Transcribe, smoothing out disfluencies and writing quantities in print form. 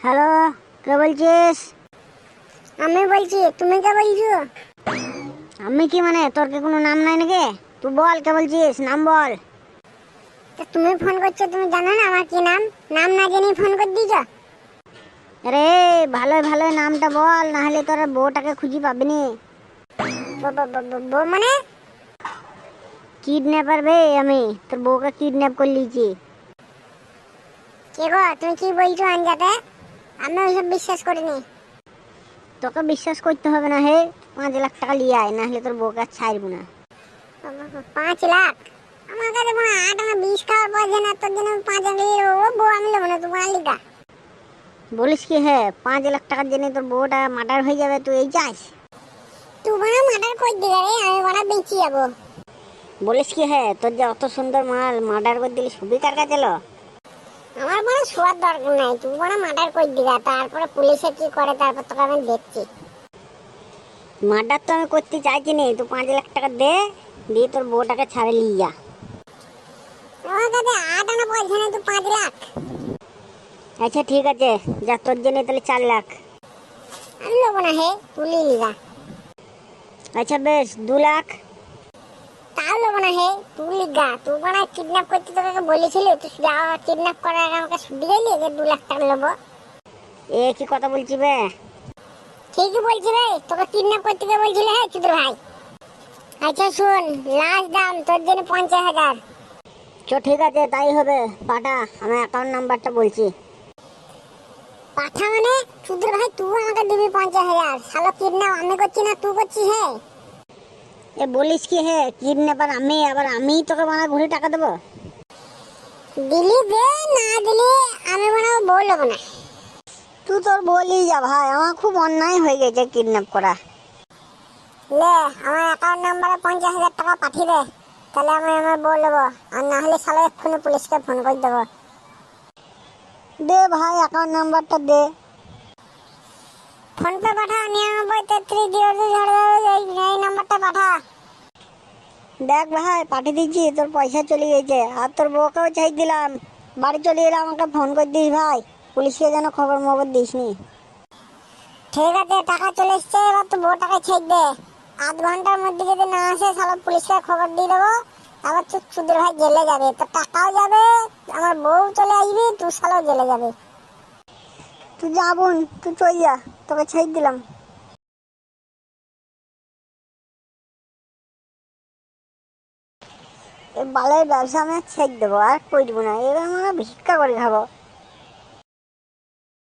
Hello, কে বলছিস? আমি বলছি, তুমি কে বলছো? আমি কি মানে, তোর কি কোনো নাম নাই নাকি? তুই বল, কে বলছিস, নাম বল। তো তুমি ফোন করছো, তুমি জানো না আমার কি নাম? নাম না জেনে ফোন করে দিয়েছো। আরে ভালোই ভালোই নামটা বল, না হলে তোর বউটাকে খুঁজি পাবিনি। বউ মানে? কিডন্যাপার বে, আমি তোর বউকে কিডন্যাপ করে লিয়েছি। কে গো, তুমি কি বলছো আনজাতে? আমি ওইসব বিশ্বাস করিনি। তোকে বিশ্বাস করতে হবে না, হে 5 লাখ টাকা লিয়ে আয়, না হলে তোর বউকে আর ছাড়বো না। 5 লাখ? আমার কাছে মনে হয় 8 আনা 20 খাওয়ার পয়সা না, তোর জন্য 5 আনা নিয়ে নেবো। ও বউ আমি নেবো না, তোমার লিগা। বলিস কি, হ্যাঁ 5 লাখ টাকার জন্য তোর বউটা মার্ডার হয়ে যাবে, তুই এই চাস? তুই বানা মার্ডার করে দিবে রে, আমি বানা বেঁচে যাবো। বলিস কি, হ্যাঁ তোর যে অত সুন্দর মাল মার্ডার করে দিলি, ছবি কার কাছে এলো? আমার বানা শোয়ার দরকার নাই, তুই বানা মার্ডার করে দিবা, তারপরে পুলিশে কি করে তারপর তোকে আমি দেখছি। মার্ডার তো আমি করতে চাইছি নি, তুই 5 লাখ টাকা দে, দিয়ে তোর বউটাকে ছাড়ে নিয়ে যা। আমার কাছে 8 আনা পয়সা নেই, তুই 5 লাখ? আচ্ছা ঠিক আছে, যা, তোর জন্য তাহলে 4 লাখ। আমি নেবো না, হে তুই লিগা। আচ্ছা বেশ, 2 লাখ। তাও নেবো না, হে তুই লিগা। তুই বানা কিডন্যাপ করতে তোকে বলেছিল, তুই কিডন্যাপ করার আগে আমাকে দিয়ে দিলি যে 2 লাখ টাকা নেবো। এ কি কথা বলছি বে? ঠিকই বলছি রে, তোকে কিডন্যাপ করতে গিয়ে বলছিল, হে চুদুর ভাই। আচ্ছা শোন, লাস্ট দাম তোর জন্য 50,000। ঠিক আছে, তাই হবে, পাঠা, আমি অ্যাকাউন্ট নাম্বারটা বলছি। পাঠা মানে? চুদুর ভাই তুই আমাকে দিবি 50,000? শালা কিডন্যাপ আমি করছি না, তুই করছিস? হে এ বলিস কি, হে কিডন্যাপার আমি, আবার আমি তোকে মানে ঘুরে টাকা দেবো? দিলি দে, না দিলি আমি বানাবো, বলবো না। তুই তোর বলি যা ভাই, আমার খুব অন্যায় হয়ে গেছে কিডন্যাপ করা। লে আমার অ্যাকাউন্ট নাম্বারে 50,000 টাকা পাঠিয়ে দে, তাহলে আমি আমার বলবো। আর না হলে শালা এক্ষুনি পুলিশকে ফোন করে দেবো। দে ভাই, অ্যাকাউন্ট নাম্বারটা দে। ফোন পে পাঠা, 9933 এই নাম্বারটা পাঠা। দেখ ভাই, পাঠিয়ে দিচ্ছি, তোর পয়সা চলে গেছে, আর তোর বউকেও চাই দিলাম। বাড়ি চলে এলে আমাকে ফোন করে দিস ভাই, পুলিশকে যেন খবর মবর দিস নি। ঠিক আছে, টাকা চলে এসছে, এবার তো বউ টাকা ছেড়ে দে। 8 ঘন্টার মধ্যে যদি না আসে শালা পুলিশকে খবর দিয়ে দেবো। আবার তুই চুদির ভাই জেলে যাবে, তোর টাকাও যাবে, আমার বউ চলে আসবি, তুই শালাও জেলে যাবে। তুই যা বোন, তুই চল যা, তোকে ছেড়ে দিলাম। এই বালের ব্যবসা আমি ছেড়ে দেবো, আর করবো না, এবার আমরা ভিক্ষা করে খাবো।